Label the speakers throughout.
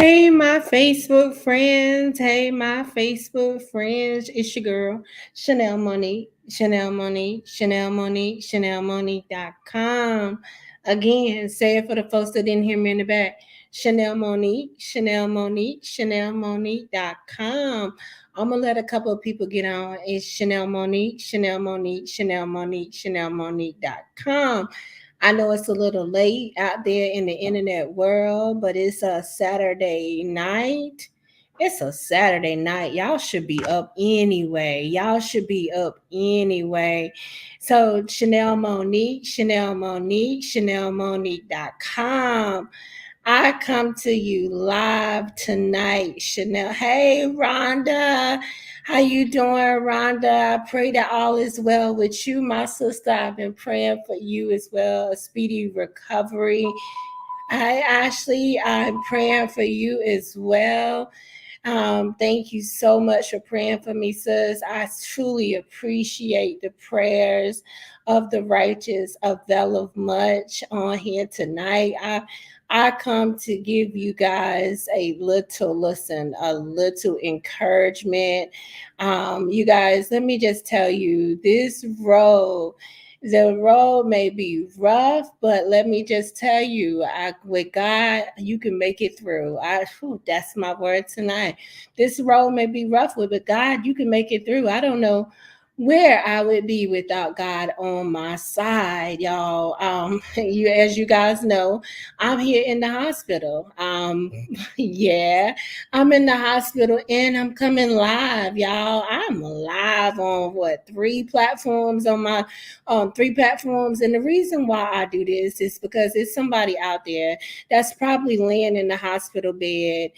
Speaker 1: Hey, my Facebook friends. Hey, my Facebook friends. It's your girl, Sha'Nail Monick. Sha'Nail Monick. Sha'Nail Monick. Sha'NailMonique.com. Again, say it for the folks that didn't hear me in the back. Sha'Nail Monick. Sha'Nail Monique. Sha'NailMonique.com. I'm going to let a couple of people get on. It's Sha'Nail Monick. Sha'Nail Monique. Sha'Nail Monique. Sha'NailMonique.com. I know it's a little late out there in the internet world, but it's a Saturday night. It's a Saturday night. Y'all should be up anyway. Y'all should be up anyway. So Sha'Nail Monique, Sha'Nail Monique, Sha'NailMonique.com. I come to you live tonight, Sha'Nail. Hey, Rhonda. How you doing, Rhonda? I pray that all is well with you, my sister. I've been praying for you as well, a speedy recovery. Hi, Ashley. I'm praying for you as well. Thank you so much for praying for me, sis. I truly appreciate the prayers of the righteous availeth much on here tonight. I come to give you guys a little listen, a little encouragement. You guys, let me just tell you, the road may be rough, but let me just tell you, with God, you can make it through. That's my word tonight. This road may be rough, but God, you can make it through. I don't know where I would be without God on my side, y'all. As you guys know, I'm here in the hospital. Yeah, I'm in the hospital and I'm coming live, y'all. I'm live on three platforms three platforms. And the reason why I do this is because it's somebody out there that's probably laying in the hospital bed.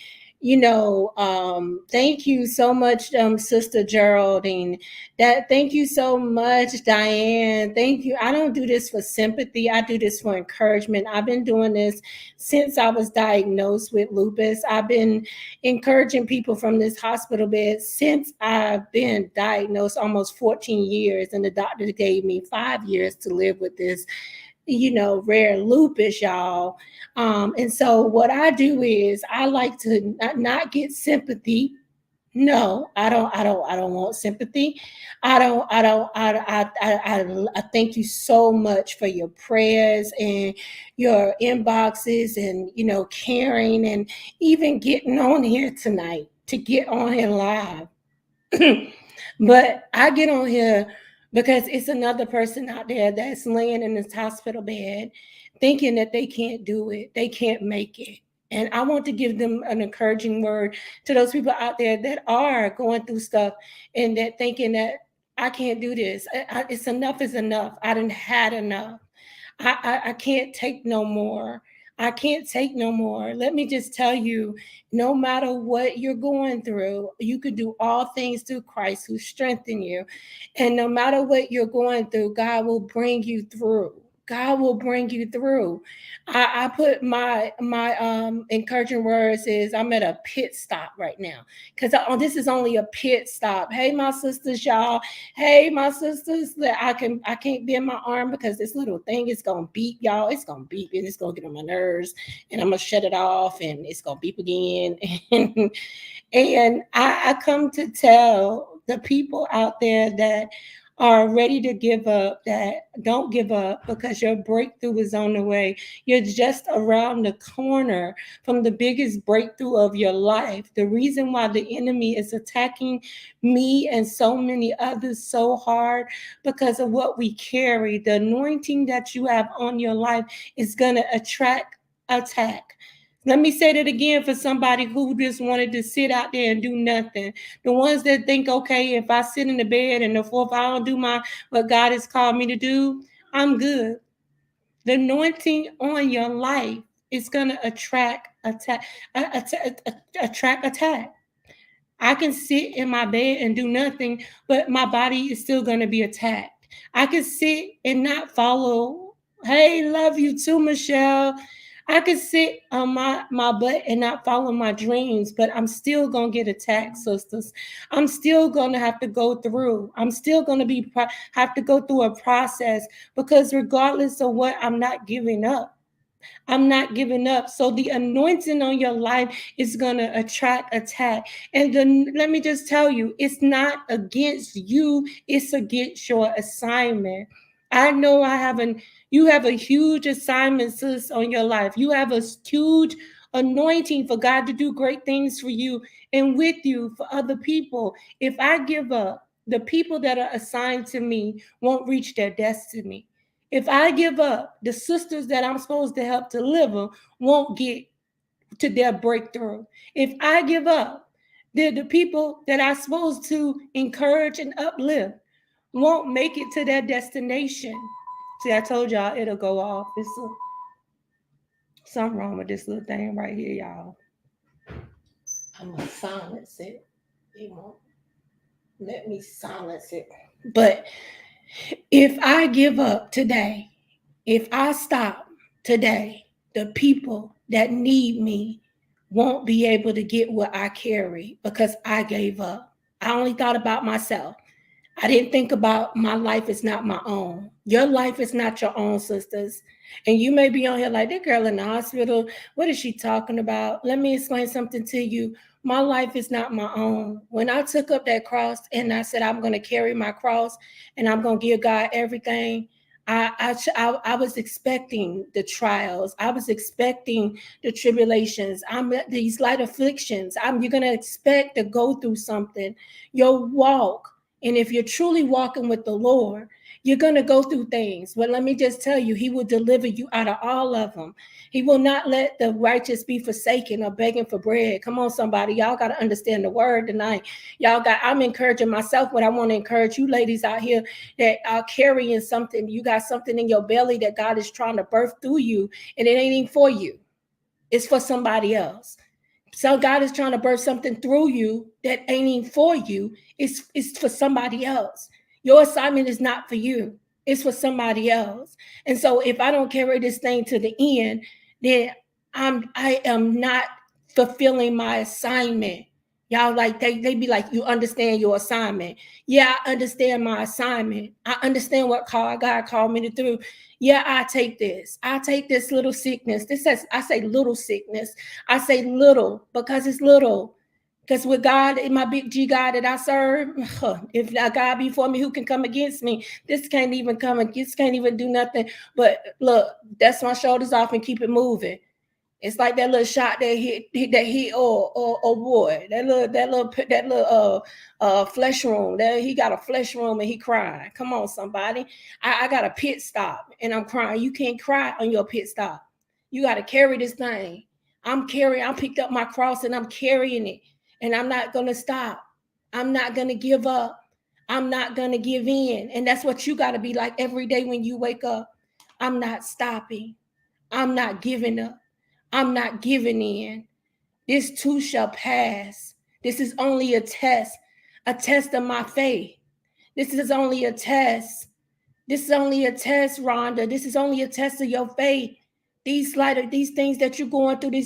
Speaker 1: Thank you so much, Sister Geraldine. Thank you so much, Diane. Thank you. I don't do this for sympathy. I do this for encouragement. I've been doing this since I was diagnosed with lupus. I've been encouraging people from this hospital bed since I've been diagnosed, almost 14 years, and the doctor gave me 5 years to live with this rare lupus, y'all. And so what I do is I like to not get sympathy. No, I don't want sympathy. I thank you so much for your prayers and your inboxes and, caring and even getting on here tonight to get on here live. But I get on here because it's another person out there that's laying in this hospital bed thinking that they can't do it, they can't make it. And I want to give them an encouraging word to those people out there that are going through stuff and that thinking that I can't do this. It's enough is enough. I done had enough. I can't take no more. I can't take no more. Let me just tell you, no matter what you're going through, you can do all things through Christ who strengthens you. And no matter what you're going through, God will bring you through. God will bring you through. I put my encouraging words is I'm at a pit stop right now because this is only a pit stop. Hey, my sisters, y'all. Hey, my sisters, that I can't bend my arm because this little thing is gonna beep, y'all. It's gonna beep and it's gonna get on my nerves, and I'm gonna shut it off, and it's gonna beep again. And I come to tell the people out there that are ready to give up, that don't give up because your breakthrough is on the way. You're just around the corner from the biggest breakthrough of your life. The reason why the enemy is attacking me and so many others so hard because of what we carry. The anointing that you have on your life is going to attract attack. Let me say that again for somebody who just wanted to sit out there and do nothing. The ones that think, okay, if I sit in the bed and if I don't do what God has called me to do, I'm good. The anointing on your life is gonna attract attack. I can sit in my bed and do nothing, but my body is still gonna be attacked. I can sit and not follow. Hey, love you too, Michelle. I could sit on my butt and not follow my dreams, but I'm still gonna get attacked, sisters. I'm still gonna have to go through. I'm still gonna have to go through a process because regardless of what, I'm not giving up. I'm not giving up. So the anointing on your life is going to attract attack. And then let me just tell you, it's not against you, it's against your assignment. I know you have a huge assignment, sis, on your life. You have a huge anointing for God to do great things for you and with you for other people. If I give up, the people that are assigned to me won't reach their destiny. If I give up, the sisters that I'm supposed to help deliver won't get to their breakthrough. If I give up, the people that I'm supposed to encourage and uplift won't make it to their destination. See, I told y'all it'll go off. Something wrong with this little thing right here, y'all. I'm gonna silence it. It won't let me silence it. But if I give up today, if I stop today, the people that need me won't be able to get what I carry because I gave up. I only thought about myself. I didn't think about my life is not my own. Your life is not your own, sisters. And you may be on here like, that girl in the hospital, what is she talking about? Let me explain something to you. My life is not my own. When I took up that cross and I said, I'm going to carry my cross and I'm going to give God everything, I was expecting the trials. I was expecting the tribulations. These light afflictions. You're going to expect to go through something. Your walk. And if you're truly walking with the Lord, you're going to go through things. But let me just tell you, he will deliver you out of all of them. He will not let the righteous be forsaken or begging for bread. Come on, somebody. Y'all got to understand the word tonight. I'm encouraging myself, but I want to encourage you ladies out here that are carrying something. You got something in your belly that God is trying to birth through you, and it ain't even for you. It's for somebody else. So God is trying to birth something through you that ain't even for you. It's for somebody else. Your assignment is not for you. It's for somebody else. And so if I don't carry this thing to the end, then I am not fulfilling my assignment. Y'all like they be like, you understand your assignment. Yeah, I understand my assignment. I understand what God called me to do. Yeah, I take this. I take this little sickness. I say little sickness. I say little because it's little. Because with God, in my big G God that I serve, if God be for me, who can come against me? This can't even do nothing. But look, dust my shoulders off and keep it moving. It's like that little shot that hit or boy, that little flesh room. That he got a flesh room and he crying. Come on, somebody. I got a pit stop and I'm crying. You can't cry on your pit stop. You got to carry this thing. I picked up my cross and I'm carrying it. And I'm not gonna stop. I'm not gonna give up. I'm not gonna give in. And that's what you gotta be like every day when you wake up. I'm not stopping. I'm not giving up. I'm not giving in. This too shall pass. This is only a test of my faith. This is only a test. This is only a test, Rhonda. This is only a test of your faith. These things that you're going through,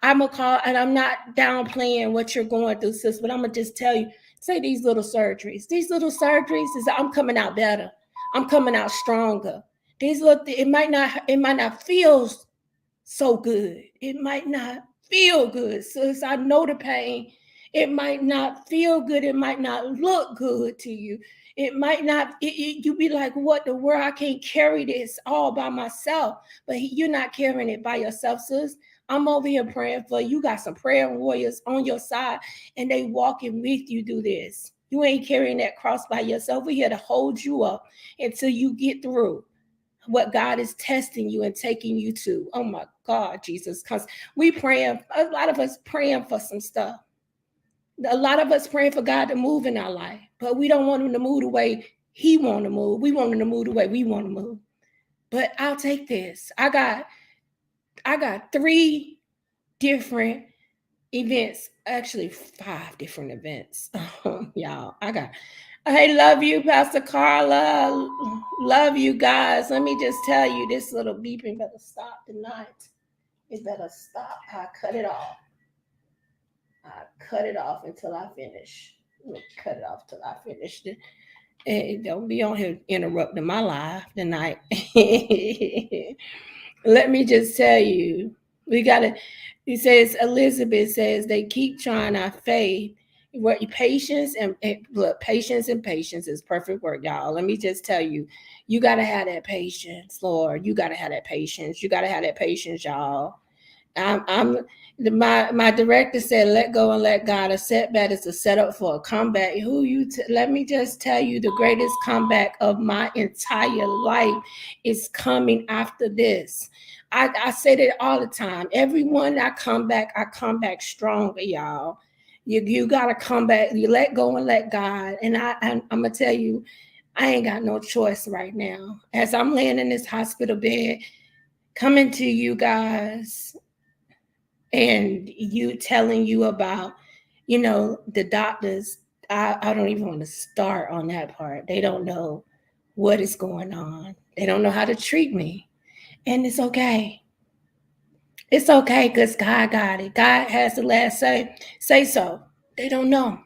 Speaker 1: I'm gonna call, and I'm not downplaying what you're going through, sis, but I'm gonna just tell you, say these little surgeries. These little surgeries is I'm coming out better. I'm coming out stronger. It might not feel so good. It might not feel good. So I know the pain. It might not feel good. It might not look good to you. It might not, you be like, what the world? I can't carry this all by myself. But you're not carrying it by yourself, sis. I'm over here praying for you. You got some prayer warriors on your side, and they walking with you through this. You ain't carrying that cross by yourself. We're here to hold you up until you get through what God is testing you and taking you to. Oh my God, Jesus, because a lot of us praying for some stuff. A lot of us praying for God to move in our life, but we don't want him to move the way he want to move. We want him to move the way we want to move. But I'll take this. I got 3 different events, actually 5 different events. Y'all, hey, love you, Pastor Carla. Love you guys. Let me just tell you, this little beeping better stop tonight. It better stop. I cut it off. Until I finish. Let me cut it off till I finish. And don't be on here interrupting my life tonight. Let me just tell you, we gotta. He says Elizabeth says they keep trying our faith. What patience and look, patience is perfect word, y'all. Let me just tell you, you gotta have that patience, Lord. You gotta have that patience. You gotta have that patience, y'all. I'm my director said, "Let go and let God. A setback is a setup for a comeback." Let me just tell you, the greatest comeback of my entire life is coming after this. I say that all the time. Everyone I come back stronger, y'all. You gotta come back. You let go and let God. And I'm gonna tell you, I ain't got no choice right now. As I'm laying in this hospital bed, coming to you guys and you telling you about, the doctors. I don't even want to start on that part. They don't know what is going on. They don't know how to treat me. And it's okay. It's okay because God got it. God has the last say so. They don't know.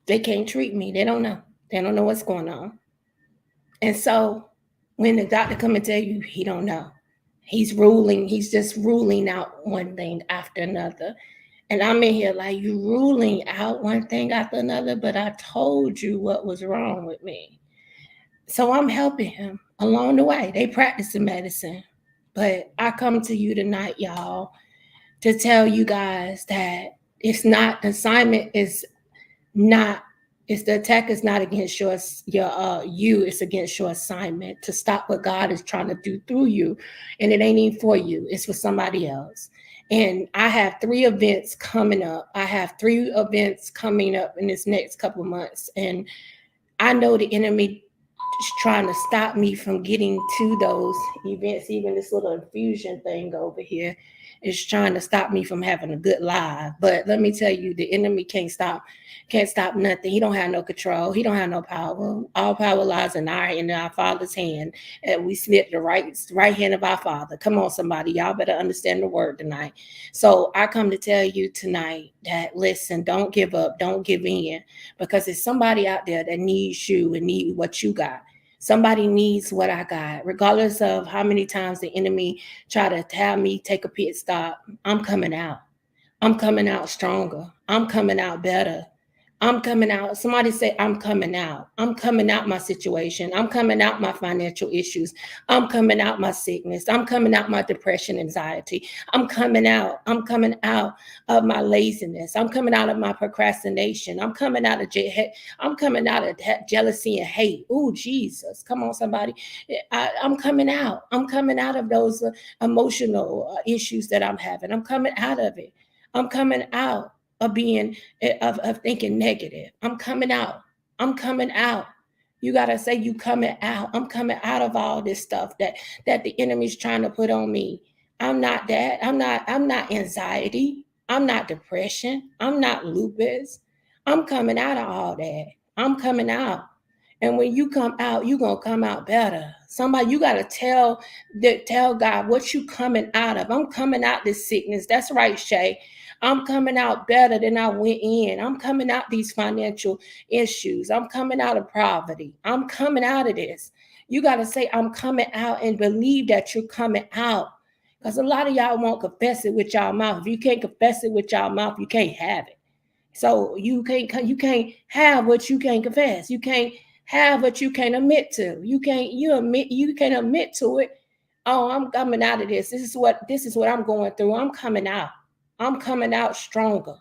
Speaker 1: They can't treat me. They don't know. They don't know what's going on. And so when the doctor come and tell you he don't know, he's just ruling out one thing after another. And I'm in here like, you ruling out one thing after another, but I told you what was wrong with me. So I'm helping him along the way. They practicing medicine. But I come to you tonight, y'all, to tell you guys that it's not, the assignment is not, it's the attack is not against you, it's against your assignment to stop what God is trying to do through you. And it ain't even for you, it's for somebody else. And I have 3 events coming up. I have 3 events coming up in this next couple of months. And I know the enemy is trying to stop me from getting to those events. Even this little infusion thing over here is trying to stop me from having a good life. But let me tell you, the enemy can't stop nothing. He don't have no control. He don't have no power. All power lies in our Father's hand, and we sit the right hand of our Father. Come on, somebody, y'all better understand the word tonight. So I come to tell you tonight that, listen, don't give up, don't give in, because there's somebody out there that needs you and need what you got. Somebody needs what I got, regardless of how many times the enemy try to have me take a pit stop. I'm coming out. I'm coming out stronger. I'm coming out better. I'm coming out. Somebody say, I'm coming out. I'm coming out my situation. I'm coming out my financial issues. I'm coming out my sickness. I'm coming out my depression, anxiety. I'm coming out. I'm coming out of my laziness. I'm coming out of my procrastination. I'm coming out of jealousy and hate. Oh, Jesus. Come on, somebody. I'm coming out. I'm coming out of those emotional issues that I'm having. I'm coming out of it. I'm coming out of being of thinking negative. I'm coming out. I'm coming out. You gotta say you coming out. I'm coming out of all this stuff that the enemy's trying to put on me. I'm not that. I'm not anxiety. I'm not depression. I'm not lupus. I'm coming out of all that. I'm coming out. And when you come out, you're gonna come out better. Somebody, you gotta tell God what you coming out of. I'm coming out this sickness. That's right, Shay. I'm coming out better than I went in. I'm coming out these financial issues. I'm coming out of poverty. I'm coming out of this. You got to say, I'm coming out, and believe that you're coming out. Because a lot of y'all won't confess it with y'all mouth. If you can't confess it with y'all mouth, you can't have it. So you can't have what you can't confess. You can't have what you can't admit to. You can't admit to it. Oh, I'm coming out of this. This is what I'm going through. I'm coming out. I'm coming out stronger.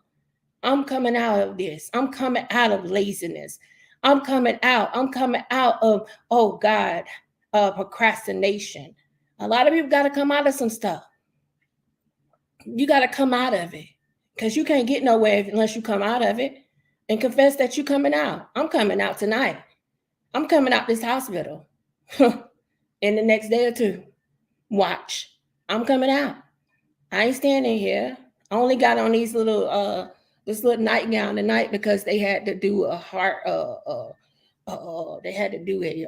Speaker 1: I'm coming out of this. I'm coming out of laziness. I'm coming out. I'm coming out of, oh God, procrastination. A lot of people got to come out of some stuff. You got to come out of it, because you can't get nowhere unless you come out of it and confess that you're coming out. I'm coming out tonight. I'm coming out this hospital in the next day or 2. Watch. I'm coming out. I ain't standing here. I only got on this little nightgown tonight because they had to do a heart they had to do a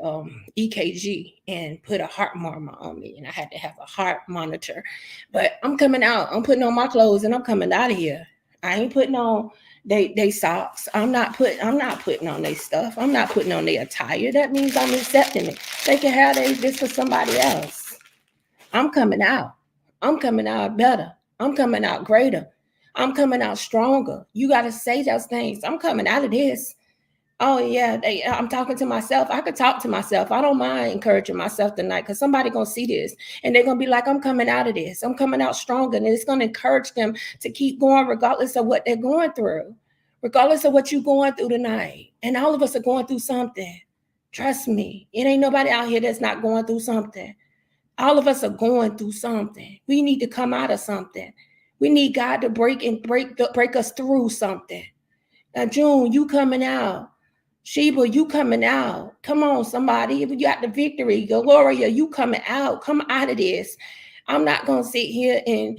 Speaker 1: EKG and put a heart monitor on me, and I had to have a heart monitor. But I'm coming out. I'm putting on my clothes and I'm coming out of here. I ain't putting on they socks. I'm not putting on their stuff. I'm not putting on their attire. That means I'm accepting it. They can have this for somebody else. I'm coming out. I'm coming out better. I'm coming out greater. I'm coming out stronger. You got to say those things. I'm coming out of this. Oh yeah, I'm talking to myself. I could talk to myself. I don't mind encouraging myself tonight because somebody gonna see this and they're gonna be like, I'm coming out of this. I'm coming out stronger, and it's gonna encourage them to keep going regardless of what they're going through, regardless of what you're going through tonight. And all of us are going through something. Trust me, it ain't nobody out here that's not going through something. All of us are going through something. We need to come out of something. We need God to break us through something. Now, June, you coming out. Sheba, you coming out. Come on, somebody. You got the victory. Gloria, you coming out. Come out of this. I'm not going to sit here and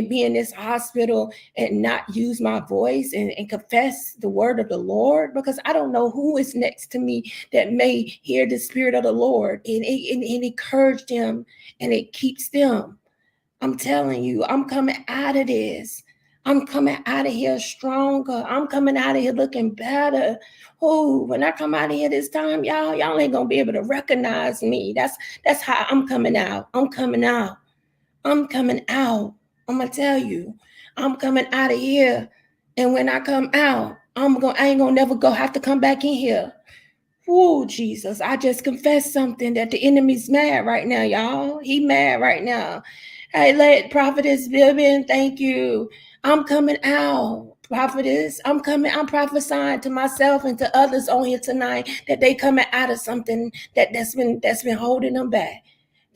Speaker 1: be in this hospital and not use my voice and confess the word of the Lord, because I don't know who is next to me that may hear the Spirit of the Lord and encourage them, and it keeps them. I'm telling you, I'm coming out of this. I'm coming out of here stronger. I'm coming out of here looking better. Oh, when I come out of here this time, y'all ain't gonna be able to recognize me. That's how I'm coming out. I'm coming out. I'm coming out. I'm gonna tell you, I'm coming out of here. And when I come out, I ain't gonna never have to come back in here. Oh, Jesus, I just confessed something that the enemy's mad right now, y'all. He mad right now. Hey, let Prophetess Vivian, thank you. I'm coming out, Prophetess. I'm prophesying to myself and to others on here tonight that they coming out of something that's been holding them back,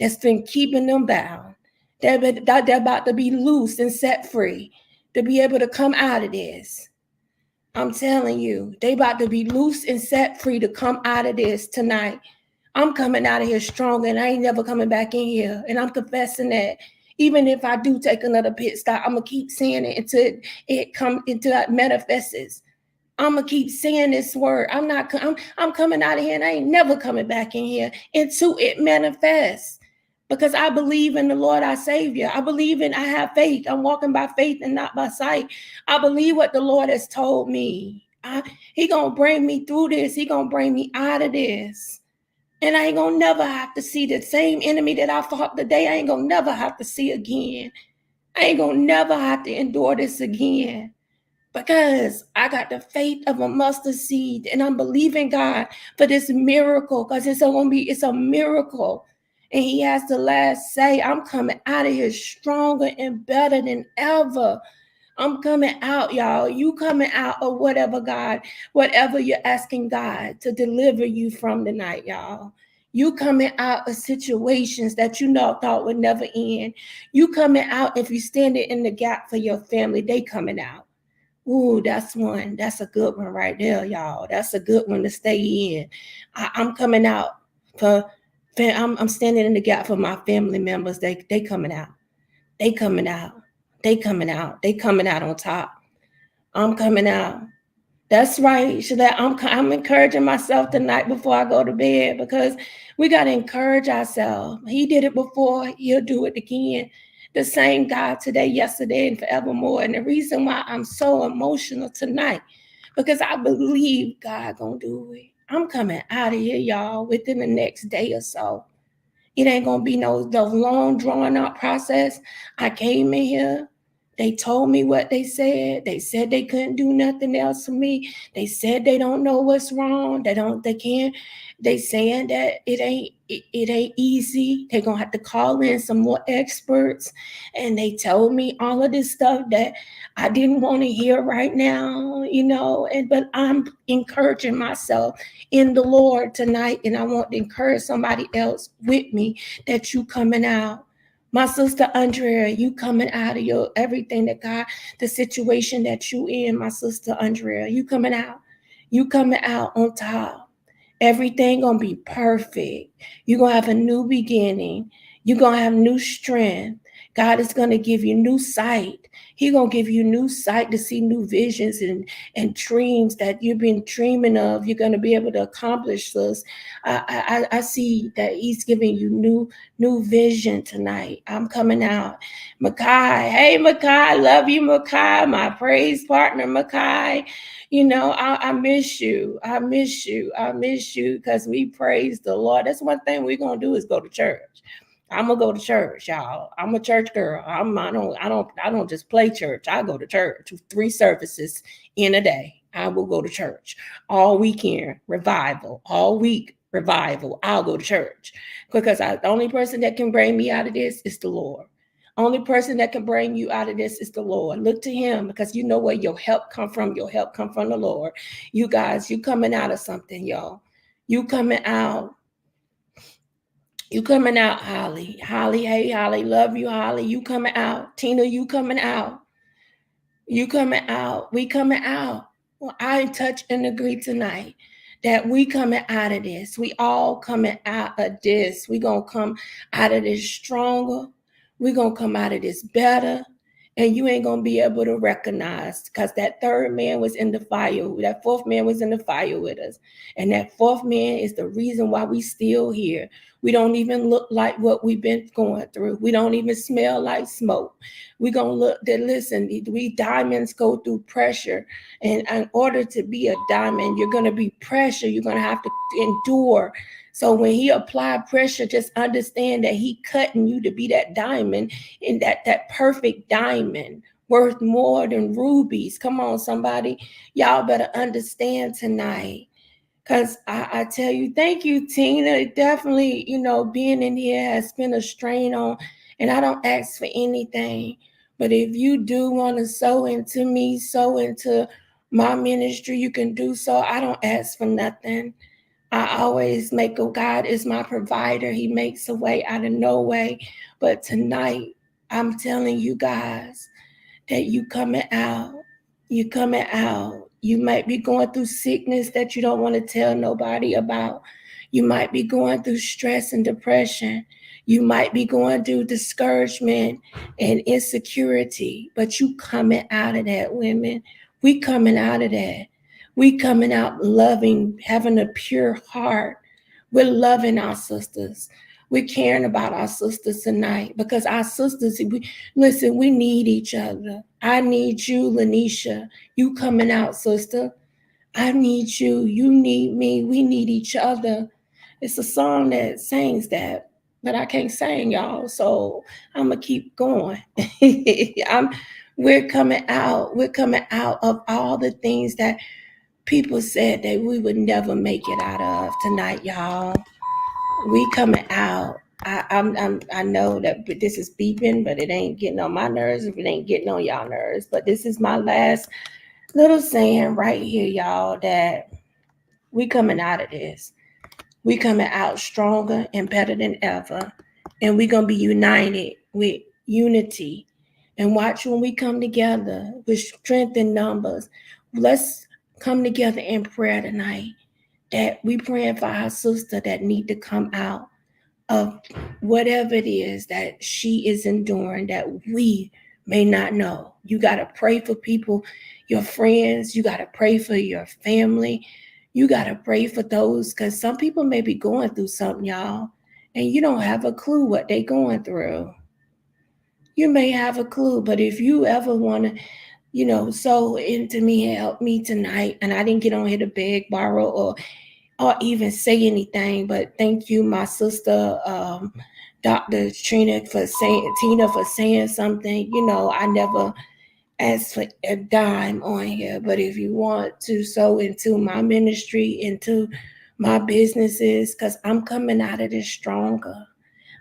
Speaker 1: that's been keeping them bound. They're about to be loose and set free to be able to come out of this. I'm telling you, they about to be loose and set free to come out of this tonight. I'm coming out of here strong, and I ain't never coming back in here. And I'm confessing that. Even if I do take another pit stop, I'm gonna keep saying it until it manifests. I'm gonna keep saying this word. I'm coming out of here, and I ain't never coming back in here until it manifests. Because I believe in the Lord our Savior. I have faith. I'm walking by faith and not by sight. I believe what the Lord has told me. He gonna bring me through this. He gonna bring me out of this. And I ain't gonna never have to see the same enemy that I fought today. I ain't gonna never have to see again. I ain't gonna never have to endure this again. Because I got the faith of a mustard seed, and I'm believing God for this miracle, because it's a miracle. And He has the last say. I'm coming out of here stronger and better than ever. I'm coming out, y'all. You coming out of whatever you're asking God to deliver you from tonight, y'all. You coming out of situations that you thought would never end. You coming out, if you standing in the gap for your family, they coming out. Ooh, that's one. That's a good one right there, y'all. That's a good one to stay in. I'm coming out for. I'm standing in the gap for my family members. They coming out. They coming out. They coming out. They coming out on top. I'm coming out. That's right. I'm encouraging myself tonight before I go to bed, because we got to encourage ourselves. He did it before. He'll do it again. The same God today, yesterday, and forevermore. And the reason why I'm so emotional tonight, because I believe God gonna do it. I'm coming out of here, y'all, within the next day or so. It ain't gonna be no long drawn out process. I came in here. They told me what they said. They said they couldn't do nothing else for me. They said they don't know what's wrong. They can't. They saying that it ain't easy. They're gonna have to call in some more experts. And they told me all of this stuff that I didn't want to hear right now, but I'm encouraging myself in the Lord tonight, and I want to encourage somebody else with me that you coming out. My sister Andrea, you coming out of your everything that God, the situation that you in, my sister Andrea, you coming out. You coming out on top. Everything gonna be perfect. You're gonna have a new beginning. You're gonna have new strength. God is gonna give you new sight. He gonna give you new sight to see new visions and dreams that you've been dreaming of. You're gonna be able to accomplish this. I see that He's giving you new vision tonight. I'm coming out. Makai, hey Makai, love you, Makai, my praise partner, Makai. I miss you. I miss you because we praise the Lord. That's one thing we're going to do is go to church. I'm gonna go to church, y'all. I'm a church girl. I don't just play church. I go to church 3 services in a day. I will go to church all weekend, revival, all week, revival. I'll go to church because the only person that can bring me out of this is the Lord. Only person that can bring you out of this is the Lord. Look to him because you know where your help come from. Your help come from the Lord. You guys, you coming out of something, y'all. You coming out. You coming out, Holly. Holly, hey, Holly, love you, Holly. You coming out. Tina, you coming out. You coming out. We coming out. Well, I touch and agree tonight that we coming out of this. We all coming out of this. We gonna come out of this stronger. We gonna come out of this better. And you ain't gonna be able to recognize because that third man was in the fire. That fourth man was in the fire with us. And that fourth man is the reason why we still here. We don't even look like what we've been going through. We don't even smell like smoke. We gonna look that listen, we diamonds go through pressure. And in order to be a diamond, you're gonna be pressure. You're gonna have to endure. So when he applied pressure, just understand that he cutting you to be that diamond and that perfect diamond worth more than rubies. Come on, somebody. Y'all better understand tonight. Because I tell you, thank you, Tina. Definitely, being in here has been a strain on, and I don't ask for anything. But if you do want to sow into me, sow into my ministry, you can do so. I don't ask for nothing. I always make a God is my provider. He makes a way out of no way. But tonight, I'm telling you guys that you coming out. You coming out. You might be going through sickness that you don't want to tell nobody about. You might be going through stress and depression. You might be going through discouragement and insecurity, but you coming out of that, women. We coming out of that. We coming out loving, having a pure heart. We're loving our sisters. We're caring about our sisters tonight because our sisters, listen, we need each other. I need you, Lanisha. You coming out, sister. I need you. You need me. We need each other. It's a song that sings that, but I can't sing, y'all. So I'm going to keep going. We're coming out. We're coming out of all the things that people said that we would never make it out of tonight, y'all. We coming out. I know that this is beeping, but it ain't getting on my nerves if it ain't getting on y'all nerves. But this is my last little saying right here, y'all, that we coming out of this. We coming out stronger and better than ever. And we gonna be united with unity. And watch when we come together with strength in numbers. Let's come together in prayer tonight. That we praying for our sister that need to come out of whatever it is that she is enduring that we may not know. You got to pray for people, your friends. You got to pray for your family. You got to pray for those because some people may be going through something, y'all, and you don't have a clue what they're going through. You may have a clue, but if you ever want to, sow into me and help me tonight, and I didn't get on here to beg, borrow, or even say anything, but thank you, my sister, Dr. Tina, for saying something. I never asked for a dime on here, but if you want to sow into my ministry, into my businesses, because I'm coming out of this stronger.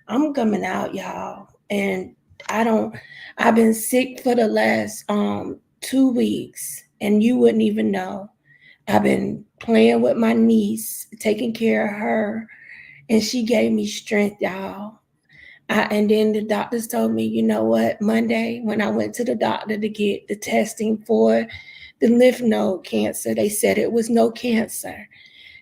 Speaker 1: I'm coming out, y'all, and I've been sick for the last 2 weeks, and you wouldn't even know. I've been playing with my niece, taking care of her, and she gave me strength, y'all. And then the doctors told me, you know what, Monday, when I went to the doctor to get the testing for the lymph node cancer, they said it was no cancer.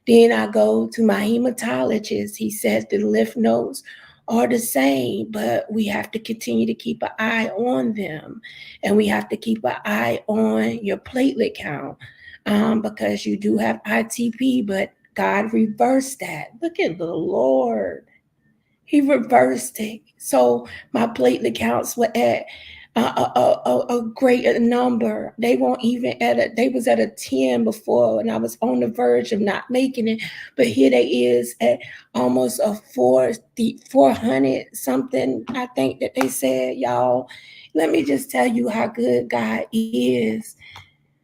Speaker 1: Then I go to my hematologist. He said the lymph nodes are the same, but we have to continue to keep an eye on them. And we have to keep an eye on your platelet count. Because you do have ITP, but God reversed that. Look at the Lord. He reversed it. So my platelet counts were at a great number. They won't even they was at a 10 before, and I was on the verge of not making it. But here they is at almost a 400 something, I think that they said, y'all. Let me just tell you how good God is.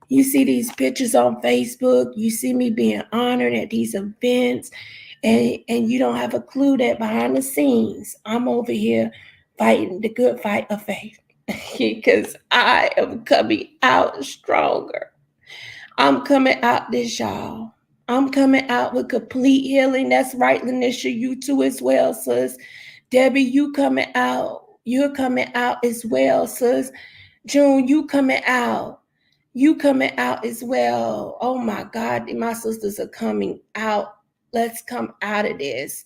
Speaker 1: You see these pictures on Facebook, you see me being honored at these events, and you don't have a clue that behind the scenes, I'm over here fighting the good fight of faith. Because I am coming out stronger. I'm coming out this, y'all. I'm coming out with complete healing. That's right, Lanisha. You too as well, sis. Debbie, you coming out. You're coming out as well, sis. June, you coming out. You coming out as well. Oh my God, my sisters are coming out. Let's come out of this.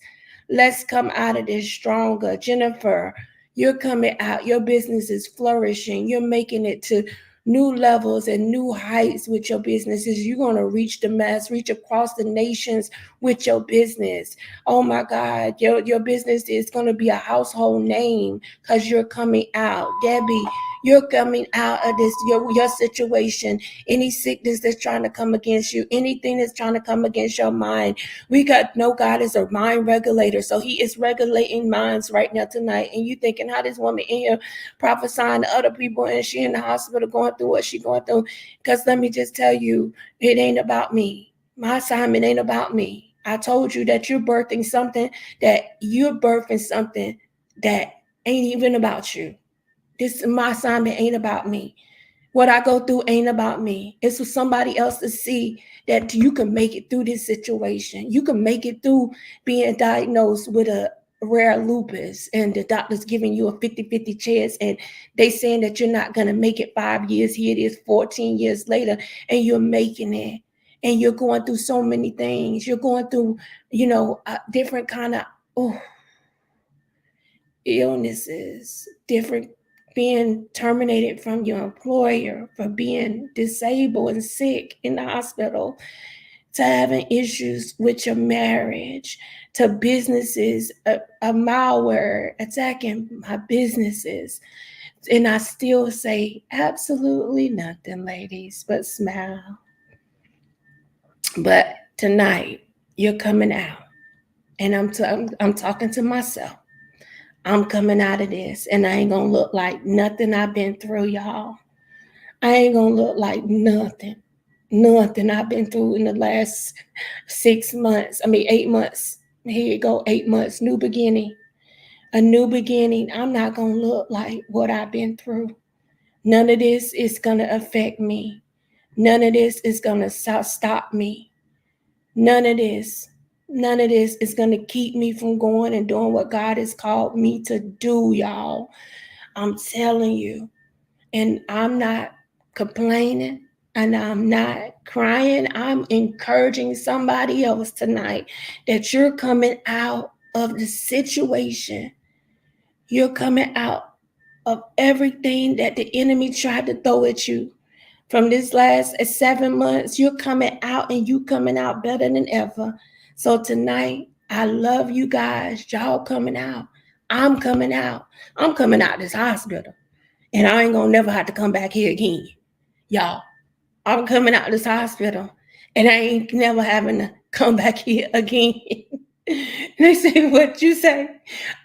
Speaker 1: Let's come out of this stronger. Jennifer, you're coming out. Your business is flourishing. You're making it to new levels and new heights with your businesses. You're going to reach the mass, reach across the nations with your business. Oh my God, your business is going to be a household name because you're coming out. Debbie, you're coming out of this, your situation. Any sickness that's trying to come against you, anything that's trying to come against your mind. We got no God is a mind regulator. So he is regulating minds right now tonight. And you thinking how this woman in here prophesying to other people and she in the hospital going through what she going through. Because let me just tell you, it ain't about me. My assignment ain't about me. I told you that you're birthing something that ain't even about you. This my assignment ain't about me. What I go through ain't about me. It's for somebody else to see that you can make it through this situation. You can make it through being diagnosed with a rare lupus and the doctor's giving you a 50-50 chance and they saying that you're not going to make it 5 years. Here it is 14 years later and you're making it. And you're going through so many things. You're going through, different kind of illnesses, different being terminated from your employer, for being disabled and sick in the hospital, to having issues with your marriage, to businesses, a malware attacking my businesses. And I still say absolutely nothing, ladies, but smile. But tonight, you're coming out. And I'm talking to myself. I'm coming out of this and I ain't gonna look like nothing I've been through, y'all. I ain't gonna look like nothing I've been through in the last 6 months. 8 months. Here you go, 8 months, new beginning. A new beginning. I'm not gonna look like what I've been through. None of this is gonna affect me. None of this is gonna stop me. None of this. None of this is going to keep me from going and doing what God has called me to do, y'all. I'm telling you. And I'm not complaining and I'm not crying. I'm encouraging somebody else tonight that you're coming out of the situation. You're coming out of everything that the enemy tried to throw at you. From this last 7 months, you're coming out and you coming out better than ever. So tonight, I love you guys. Y'all coming out. I'm coming out. I'm coming out this hospital. And I ain't gonna never have to come back here again. Y'all, I'm coming out this hospital. And I ain't never having to come back here again. They say, what you say?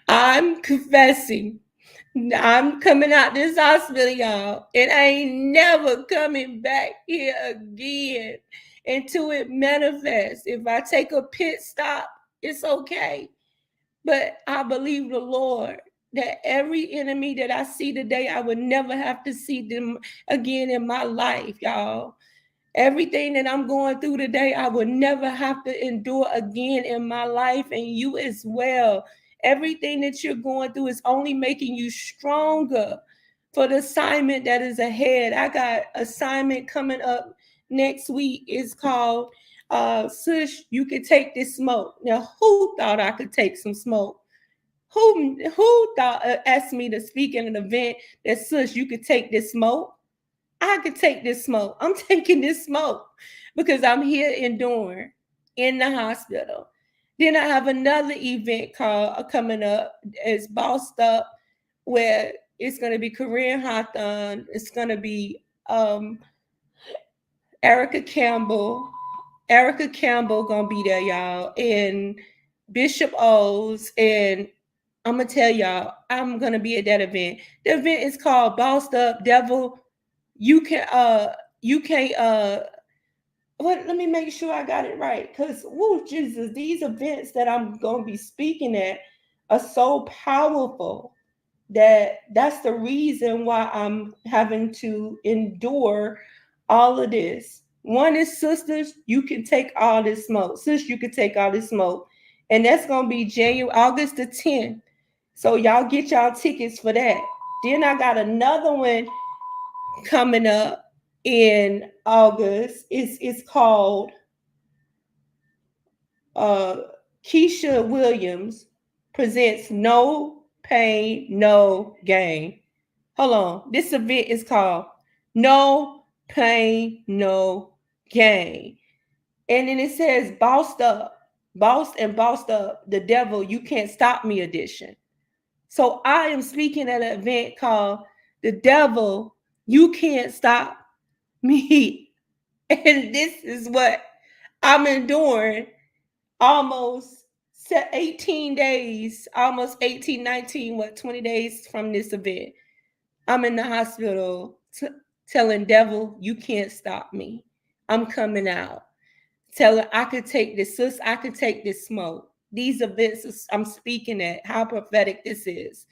Speaker 1: I'm confessing. I'm coming out this hospital, y'all, and I ain't never coming back here again until it manifests. If I take a pit stop, it's okay. But I believe the Lord that every enemy that I see today, I would never have to see them again in my life, y'all. Everything that I'm going through today, I will never have to endure again in my life, and you as well. Everything that you're going through is only making you stronger for the assignment that is ahead. I got assignment coming up next week. It's called Sush, you could take this smoke. Now, who thought I could take some smoke? Who thought asked me to speak in an event that Sush, you could take this smoke? I could take this smoke. I'm taking this smoke because I'm here enduring in the hospital. Then I have another event called coming up. It's Bossed Up, where It's gonna be Korean Hawthorne. It's gonna be Erica Campbell. Erica Campbell gonna be there, y'all, and Bishop O's, and I'm gonna tell y'all, I'm gonna be at that event. The event is called Bossed Up Devil. You can you can't let me make sure I got it right. Cause woo Jesus, these events that I'm gonna be speaking at are so powerful that's the reason why I'm having to endure all of this. One is sisters, you can take all this smoke. Sis, you can take all this smoke. And that's gonna be August the 10th. So y'all get y'all tickets for that. Then I got another one coming up in August. It's called uh Keisha Williams presents No Pain, No Gain. Hold on. This event is called No Pain, No Gain. And then it says Bossed Up, Bossed and Bossed Up, the Devil, You Can't Stop Me edition. So I am speaking at an event called The Devil, You Can't Stop Me. And this is what I'm enduring almost 18 days, almost 18, 19, 20 days from this event. I'm in the hospital telling devil, you can't stop me. I'm coming out. Telling I could take this, sis, I could take this smoke. These events I'm speaking at, how prophetic this is.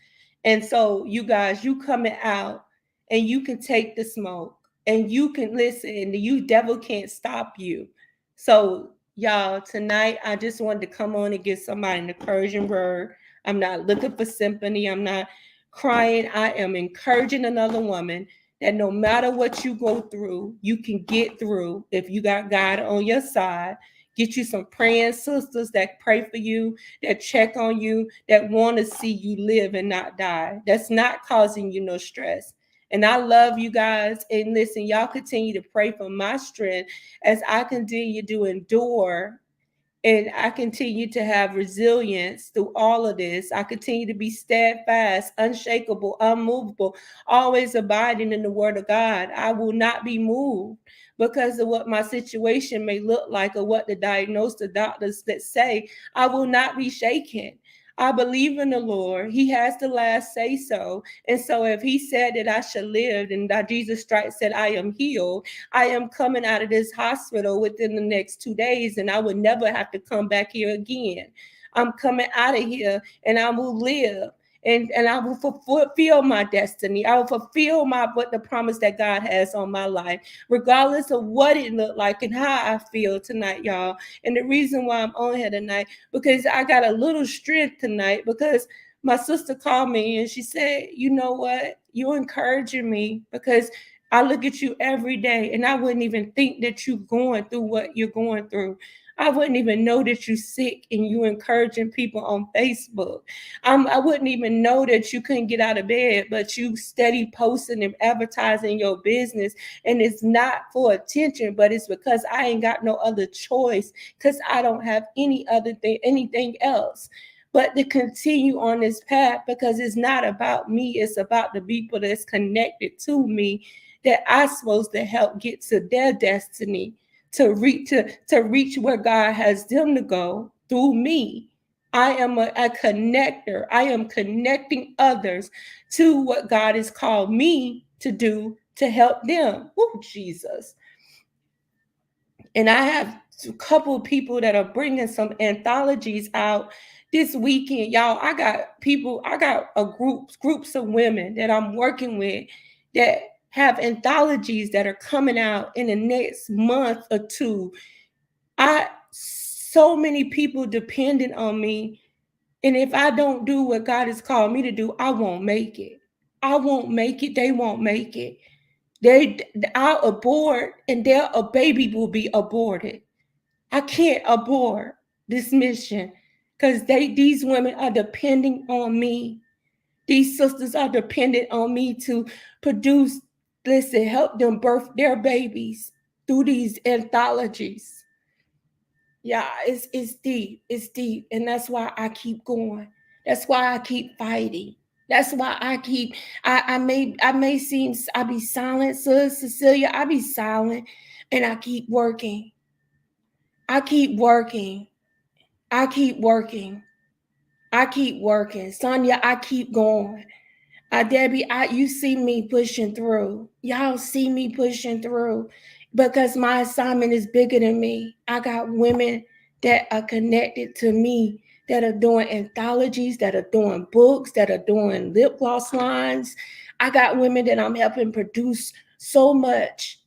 Speaker 1: And so you guys, you coming out and you can take the smoke and you can listen. You devil can't stop you. So y'all, tonight I just wanted to come on and give somebody an encouraging word. I'm not looking for sympathy. I'm not crying. I am encouraging another woman that no matter what you go through, you can get through if you got God on your side. Get you some praying sisters that pray for you, that check on you, that want to see you live and not die. That's not causing you no stress. And I love you guys. And listen, y'all continue to pray for my strength as I continue to endure and I continue to have resilience through all of this. I continue to be steadfast, unshakable, unmovable, always abiding in the word of God. I will not be moved because of what my situation may look like or what the diagnosis, the doctors that say. I will not be shaken. I believe in the Lord. He has the last say so. And so if he said that I should live and that Jesus Christ said I am healed, I am coming out of this hospital within the next 2 days and I would never have to come back here again. I'm coming out of here and I will live. And I will fulfill my destiny. I will fulfill what the promise that God has on my life, regardless of what it looked like and how I feel tonight, y'all. And the reason why I'm on here tonight, because I got a little strength tonight, because my sister called me and she said, you know what? You're encouraging me because I look at you every day and I wouldn't even think that you're going through what you're going through. I wouldn't even know that you're sick and you encouraging people on Facebook. I wouldn't even know that you couldn't get out of bed, but you steady posting and advertising your business. And it's not for attention, but it's because I ain't got no other choice because I don't have anything else but to continue on this path because it's not about me. It's about the people that's connected to me that I'm supposed to help get to their destiny, to reach where God has them to go through me. I am a connector. I am connecting others to what God has called me to do to help them. Oh, Jesus. And I have a couple of people that are bringing some anthologies out this weekend. Y'all, I got a groups of women that I'm working with that have anthologies that are coming out in the next month or two. So many people dependent on me. And if I don't do what God has called me to do, I won't make it. I won't make it. They won't make it. I'll abort and a baby will be aborted. I can't abort this mission because these women are depending on me. These sisters are dependent on me to produce, listen, help them birth their babies through these anthologies. Yeah, it's deep. It's deep. And that's why I keep going. That's why I keep fighting. That's why I be silent, Sis Cecilia. I be silent and I keep working. I keep working. I keep working. I keep working. Sonia, I keep going. Debbie, you see me pushing through. Y'all see me pushing through because my assignment is bigger than me. I got women that are connected to me that are doing anthologies, that are doing books, that are doing lip gloss lines. I got women that I'm helping produce so much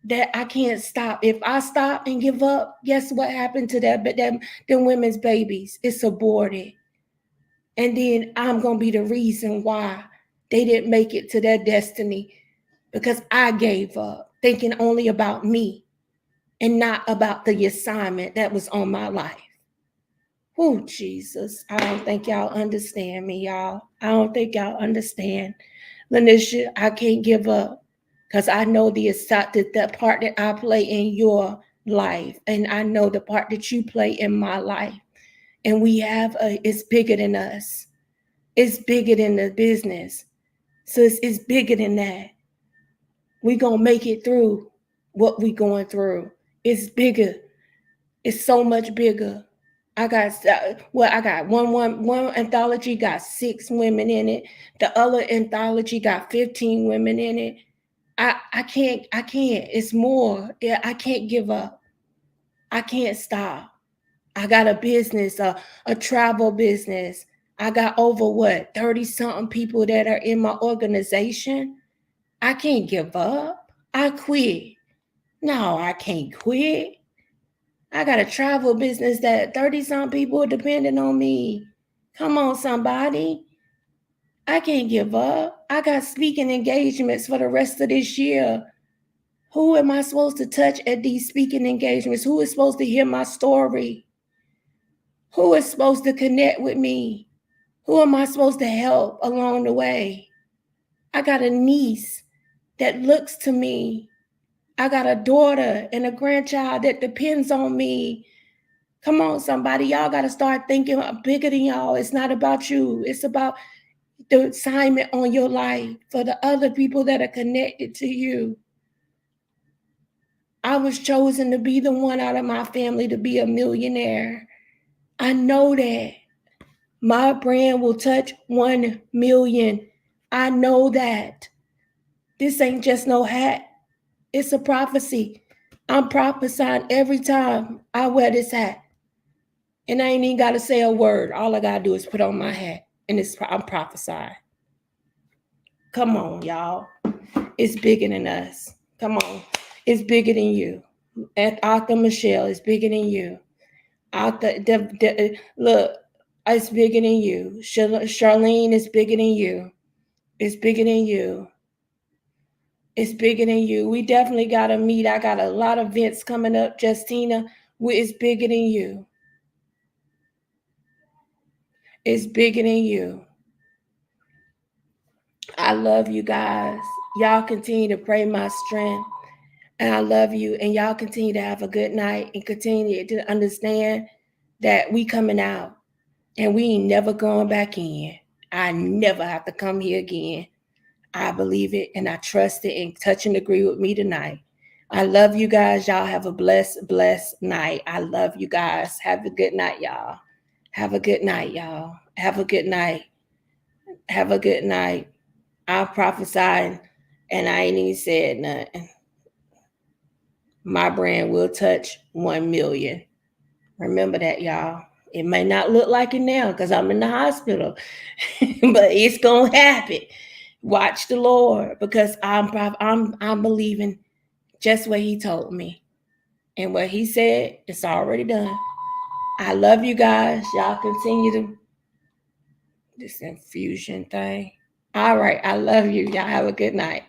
Speaker 1: that I can't stop. If I stop and give up, guess what happened to them women's babies? It's aborted. And then I'm going to be the reason why they didn't make it to their destiny because I gave up, thinking only about me and not about the assignment that was on my life. Oh, Jesus. I don't think y'all understand me, y'all. I don't think y'all understand. Lanisha, I can't give up because I know the part that I play in your life, and I know the part that you play in my life. And it's bigger than us. It's bigger than the business. So it's bigger than that. We gonna make it through what we going through. It's bigger. It's so much bigger. I got one anthology got 6 women in it. The other anthology got 15 women in it. I can't. It's more. Yeah, I can't give up. I can't stop. I got a business, a travel business. I got over 30 something people that are in my organization. I can't give up. I quit. No, I can't quit. I got a travel business that 30 something people are depending on me. Come on, somebody. I can't give up. I got speaking engagements for the rest of this year. Who am I supposed to touch at these speaking engagements? Who is supposed to hear my story? Who is supposed to connect with me? Who am I supposed to help along the way? I got a niece that looks to me. I got a daughter and a grandchild that depends on me. Come on, somebody. Y'all got to start thinking bigger than y'all. It's not about you. It's about the assignment on your life for the other people that are connected to you. I was chosen to be the one out of my family to be a millionaire. I know that. My brand will touch 1 million. I know that. This ain't just no hat. It's a prophecy. I'm prophesying every time I wear this hat. And I ain't even got to say a word. All I got to do is put on my hat. And I'm prophesying. Come on, y'all. It's bigger than us. Come on. It's bigger than you. Arthur Michelle is bigger than you. Look, it's bigger than you. Charlene is bigger than you. It's bigger than you. It's bigger than you. We definitely got to meet. I got a lot of events coming up, Justina. It's bigger than you. It's bigger than you. I love you guys. Y'all continue to pray my strength. And I love you. And y'all continue to have a good night and continue to understand that we coming out and we ain't never going back in. I never have to come here again. I believe it and I trust it and touch and agree with me tonight. I love you guys. Y'all have a blessed night. I love you guys. Have a good night, y'all. Have a good night, y'all. Have a good night. Have a good night. I prophesied and I ain't even said nothing. My brand will touch 1 million. Remember that, y'all. It may not look like it now because I'm in the hospital, but it's gonna happen. Watch the Lord because I'm believing just what He told me, and what He said, it's already done. I love you guys. Y'all continue to this infusion thing. All right, I love you. Y'all have a good night.